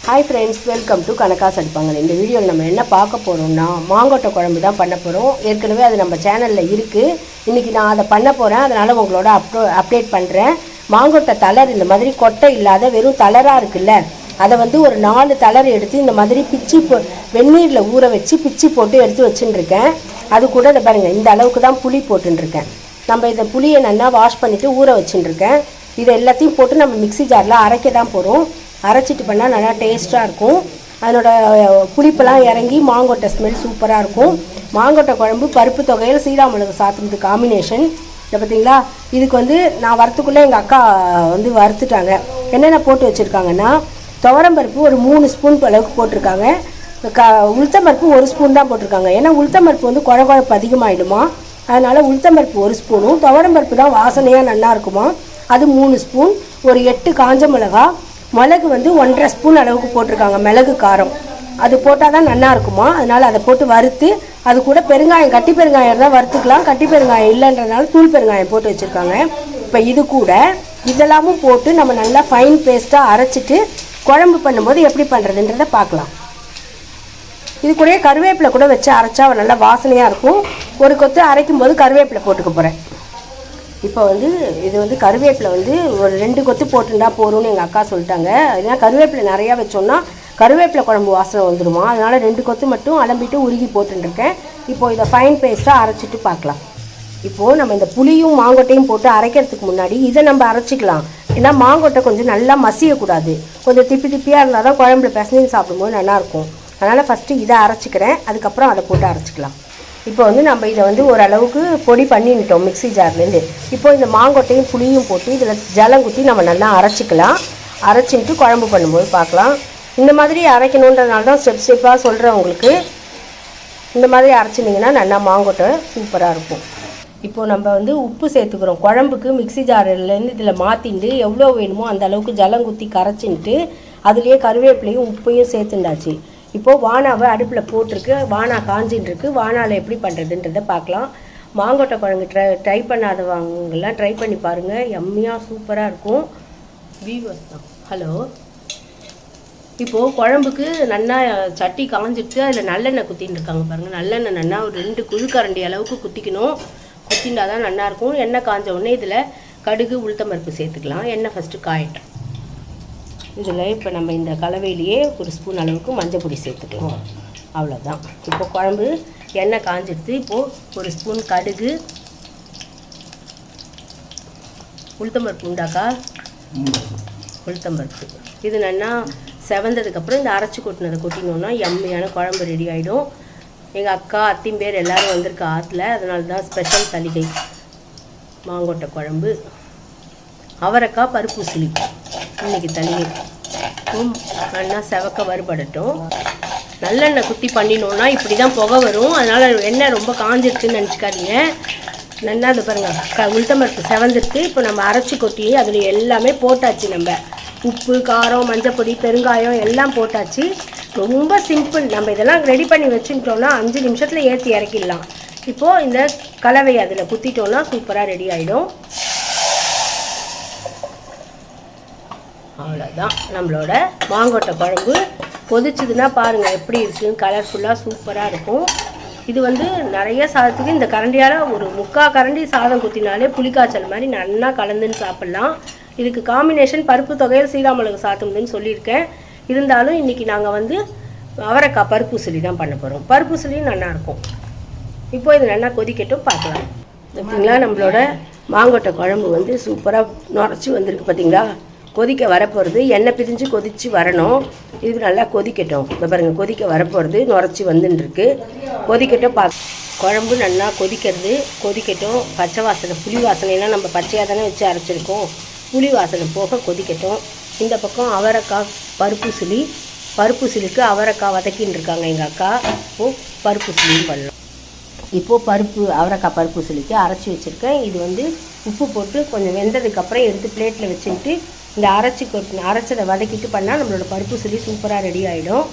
Hi friends, welcome to Kanakas Adipangal. இந்த வீடியோல நம்ம என்ன பார்க்க போறோம்னா மாங்கொட்டை குழம்பு தான் பண்ண போறோம். ஏற்கனவே அது நம்ம சேனல்ல இருக்கு. இன்னைக்கு நான் அதை பண்ண போறேன். அதனால உங்களோட அப்டேட் பண்றேன். மாங்கொட்டை தலர் இந்த மாதிரி கொட்டை இல்லாத வெறும் தலரா இருக்குல்ல. அதை வந்து ஒரு 4 தலர் எடுத்து இந்த மாதிரி பிச்சி வெந்நீர்ல ஊற வச்சு பிச்சி போட்டு எடுத்து வச்சிருக்கேன். அது கூட இத பாருங்க இந்த அளவுக்கு தான் புளி போட்டுருக்கேன். நம்ம இந்த புளியை நல்லா வாஷ் பண்ணிட்டு ஊற வச்சிருக்கேன். இத எல்லாத்தையும் போட்டு நம்ம மிக்ஸி ஜார்ல அரைக்க தான் போறோம். அரைச்சிட்டு பண்ணால் நல்லா டேஸ்ட்டாக இருக்கும். அதனோட புளிப்பெல்லாம் இறங்கி மாங்கொட்டை ஸ்மெல் சூப்பராக இருக்கும். மாங்கொட்டை குழம்பு பருப்பு தொகையில் சீராமிளகு சாத்துறது காம்பினேஷன். இதை பார்த்தீங்களா, இதுக்கு வந்து நான் வரத்துக்குள்ளே எங்கள் அக்கா வந்து வறுத்துட்டாங்க. என்னென்ன போட்டு வச்சுருக்காங்கன்னா, துவரம்பருப்பு ஒரு 3 ஸ்பூன் அளவுக்கு போட்டிருக்காங்க. உளுத்தம்பருப்பு 1 ஸ்பூன் தான் போட்டிருக்காங்க. ஏன்னா உளுத்தம்பருப்பு வந்து குழம்பு அதிகமாகிடுமா, அதனால் உளுத்தம்பருப்பு 1 ஸ்பூனும் துவரம்பருப்பு தான் வாசனையாக நல்லா இருக்குமா, அது 3 ஸ்பூன். ஒரு 8 காஞ்ச மிளகா, மிளகு வந்து 1.5 ஸ்பூன் அளவுக்கு போட்டிருக்காங்க. மிளகு காரம் அது போட்டால் தான் நல்லா இருக்குமா, அதனால் அதை போட்டு வறுத்து அது கூட பெருங்காயம், கட்டி பெருங்காயம் தான் வறுத்துக்கலாம். கட்டி பெருங்காயம் இல்லைன்றதுனால தூள் பெருங்காயம் போட்டு வச்சுருக்காங்க. இப்போ இது கூட இதெல்லாமும் போட்டு நம்ம நல்லா ஃபைன் பேஸ்ட்டாக அரைச்சிட்டு குழம்பு பண்ணும்போது எப்படி பண்ணுறதுன்றதை பார்க்கலாம். இது கூட கருவேப்பிலை கூட வச்சு அரைச்சா நல்லா வாசனையாக இருக்கும். ஒரு கொத்து அரைக்கும் போது கருவேப்பிலை போட்டுக்க போகிறேன். இப்போ வந்து இது வந்து கருவேப்பிலை வந்து ஒரு 2 கொத்து போட்டுட்டா போகிறோன்னு எங்கள் அக்கா சொல்லிட்டாங்க. ஏன்னா கருவேப்பிலை நிறையா வச்சோன்னா கருவேப்பிலை குழம்பு வாசனை வந்துடுமா, அதனால் 2 கொத்து மட்டும் அலம்பிட்டு உருகி போட்டுருக்கேன். இப்போது இதை ஃபைன் பேஸ்ட்டாக அரைச்சிட்டு பார்க்கலாம். இப்போது நம்ம இந்த புளியும் மாங்கொட்டையும் போட்டு அரைக்கிறதுக்கு முன்னாடி இதை நம்ம அரைச்சிக்கலாம். ஏன்னா மாங்கொட்டை கொஞ்சம் நல்லா மசியக்கூடாது, கொஞ்சம் திப்பி திப்பியாக இருந்தால் தான் குழம்புல பிசைஞ்சு சாப்பிடும்போது நல்லாயிருக்கும். அதனால் ஃபஸ்ட்டு இதை அரைச்சிக்கிறேன், அதுக்கப்புறம் அதை போட்டு அரைச்சிக்கலாம். இப்போ வந்து நம்ம இதை வந்து ஓரளவுக்கு பொடி பண்ணிட்டோம் மிக்ஸி ஜார்லேருந்து. இப்போ இந்த மாங்கொட்டையும் புளியும் போட்டு இதில் ஜலம் குத்தி நம்ம நல்லா அரைச்சிக்கலாம். அரைச்சிட்டு குழம்பு பண்ணும்போது பார்க்கலாம். இந்த மாதிரி அரைக்கணுன்றதுனால தான் ஸ்டெப்பாக சொல்கிறேன் உங்களுக்கு. இந்த மாதிரி அரைச்சிட்டிங்கன்னா நல்லா மாங்கொட்டை சூப்பராக இருக்கும். இப்போது நம்ம வந்து உப்பு சேர்த்துக்கிறோம் குழம்புக்கு. மிக்ஸி ஜார்லேருந்து இதில் மாற்றிட்டு எவ்வளோ வேணுமோ அந்த அளவுக்கு ஜலம் குத்தி கரைச்சின்ட்டு அதுலேயே கருவேப்பிலையும் உப்பையும் சேர்த்துண்டாச்சு. இப்போது வானாவை அடுப்பில் போட்டிருக்கு, வானா காஞ்சின்னு இருக்குது. வானாவில் எப்படி பண்ணுறதுன்றதை பார்க்கலாம். மாங்கொட்டை குழம்பு ட்ரை பண்ணாதவங்கெல்லாம் ட்ரை பண்ணி பாருங்கள், எம்மியாக சூப்பராக இருக்கும். வீவர்ஸ் தான் ஹலோ. இப்போது குழம்புக்கு நல்லா சட்டி காஞ்சிட்டு அதில் நல்லெண்ணெய் குத்தின்னு இருக்காங்க பாருங்கள். நல்லெண்ணெய் நல்லா ஒரு 2 குழுக்கரண்டி அளவுக்கு குத்திக்கணும். குத்திண்டா தான் நல்லாயிருக்கும். எண்ணெய் காஞ்ச உடனே இதில் கடுகு உளுத்தம்பருப்பு சேர்த்துக்கலாம். எண்ணெய் ஃபஸ்ட்டு காயட்டும். இதில் இப்போ நம்ம இந்த கலவையிலேயே 1 ஸ்பூன் அளவுக்கு மஞ்சள் பொடி சேர்த்துக்கலாம். அவ்வளோதான். இப்போ குழம்பு எண்ணெய் காஞ்சிடுது. இப்போது 1 ஸ்பூன் கடுகு, உளுத்தம்பருப்பு உண்டாக்கா, உளுத்தம்பருப்பு இது நல்லா செவந்ததுக்கப்புறம் இந்த அரைச்சி கொட்டினதை கொட்டினோன்னா எம்மையான குழம்பு ரெடி ஆகிடும். எங்கள் அக்கா அத்தையும் பேர் எல்லோரும் வந்திருக்கா ஆற்றுல, அதனால தான் ஸ்பெஷல் சலுகை மாங்கொட்டை குழம்பு. அவரைக்காய் பருப்பு உசிலி இன்றைக்கி தண்ணி நல்லா செவக்க வறுபடட்டும். நல்லெண்ணெய் குத்தி பண்ணினோன்னா இப்படி தான் புகை வரும். அதனால் எண்ணெய் ரொம்ப காஞ்சிருச்சுன்னு நினச்சிக்காதீங்க. நல்லா அது பாருங்கள் உளுத்தம்பருப்பு செவந்துருக்கு. இப்போ நம்ம அரைச்சி கொட்டி அதில் எல்லாமே போட்டாச்சு. நம்ம உப்பு, காரம், மஞ்சள் பொடி, பெருங்காயம் எல்லாம் போட்டாச்சு. ரொம்ப சிம்பிள். நம்ம இதெல்லாம் ரெடி பண்ணி வச்சுட்டோம்னா 5 நிமிஷத்தில் ஏற்றி இறக்கிடலாம். இப்போது இந்த கலவையை அதில் குத்திட்டோன்னா சூப்பராக ரெடி ஆகிடும். அவ்வளோதான் நம்மளோட மாங்கொட்டை குழம்பு. கொதிச்சுதுன்னா பாருங்கள் எப்படி இருக்குன்னு, கலர்ஃபுல்லாக சூப்பராக இருக்கும். இது வந்து நிறைய சாதத்துக்கு இந்த கரண்டியால் ஒரு 3/4 கரண்டி சாதம் குத்தினாலே புளிக்காய்ச்சல் மாதிரி நல்லா கலந்துன்னு சாப்பிட்லாம். இதுக்கு காம்பினேஷன் பருப்பு தொகையில் சீராமிளகு சாத்துறதுன்னு சொல்லியிருக்கேன். இருந்தாலும் இன்றைக்கி நாங்கள் வந்து அவரைக்காய் பருப்பு உசிலி தான் பண்ண போகிறோம். பருப்பு உசிலியும் நல்லாயிருக்கும். இப்போ இது நல்லா கொதிக்கட்டும் பார்க்கலாம். பார்த்தீங்களா, நம்மளோட மாங்கொட்டை குழம்பு வந்து சூப்பராக நுரைச்சி வந்திருக்கு. பார்த்தீங்களா, கொதிக்க வரப்போகிறது. எண்ணெய் பிரிஞ்சு கொதித்து வரணும். இது நல்லா கொதிக்கட்டும். இந்த பாருங்கள் கொதிக்க வரப்போகிறது, நுரைச்சி வந்துட்டுருக்கு. கொதிக்கட்டும் குழம்பு நல்லா கொதிக்கட்டும். பச்சை வாசனை, புளி வாசனைலாம் நம்ம பச்சையாக தானே வச்சு அரைச்சிருக்கோம். புளி வாசனை போக கொதிக்கட்டும். இந்த பக்கம் அவரைக்காய் பருப்பு சிலிக்கு அவரைக்காய் வதக்கின்னு இருக்காங்க எங்கள் அக்கா. இப்போது பருப்பு சிலியும் பண்ணலாம். இப்போது அவரைக்காய் பருப்பு சிலிக்கு அரைச்சி வச்சுருக்கேன். இது வந்து உப்பு போட்டு கொஞ்சம் வெந்ததுக்கப்புறம் எடுத்து பிளேட்டில் வச்சுட்டு இந்த அரைச்சதை வதக்கிட்டு பண்ணால் நம்மளோட பருப்பு சிலி சூப்பராக ரெடி ஆகிடும்.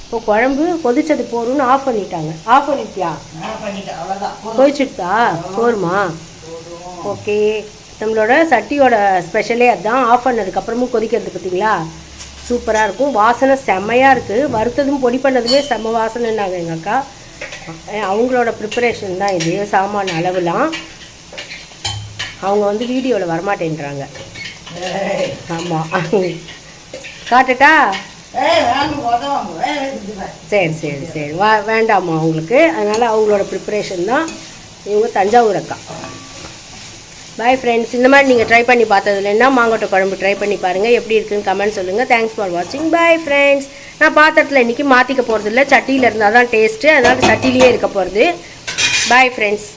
இப்போ குழம்பு கொதிச்சது போரும்னு ஆஃப் பண்ணிட்டாங்க. ஆஃப் பண்ணிட்டியா? கொதிச்சுட்டா போருமா? ஓகே. நம்மளோட சட்டியோட ஸ்பெஷலே அதுதான். ஆஃப் பண்ணதுக்கப்புறமும் கொதிக்கிறது பார்த்தீங்களா. சூப்பராக இருக்கும். வாசனை செம்மையாக இருக்குது. வறுத்ததும் பொடி பண்ணதுமே செம்ம வாசனைன்னாங்க எங்கள் அக்கா. அவங்களோட ப்ரிப்பரேஷன் தான் இது. சாமான அளவுலாம் அவங்க வந்து வீடியோவில் வரமாட்டேன்றாங்க. ஆமாம், காட்டுட்டா? சரி சரி சரி, வேண்டாமா அவங்களுக்கு. அதனால் அவங்களோட ப்ரிப்பரேஷன் தான். இவங்க தஞ்சாவூர் அக்கா. Bye friends. இந்த மாதிரி நீங்கள் ட்ரை பண்ணி பார்த்ததுலன்னா மாங்கொட்டை குழம்பு ட்ரை பண்ணி பாருங்கள். எப்படி இருக்குன்னு கமெண்ட் சொல்லுங்கள். தேங்க்ஸ் ஃபார் வாட்சிங். Bye friends. நான் பாத்திரத்தில் இன்றைக்கி மாற்றிக்க போகிறது இல்லை. சட்டியில் இருந்தால் தான் டேஸ்ட்டு. அதனால் சட்டிலேயே இருக்க போகிறது. Bye friends.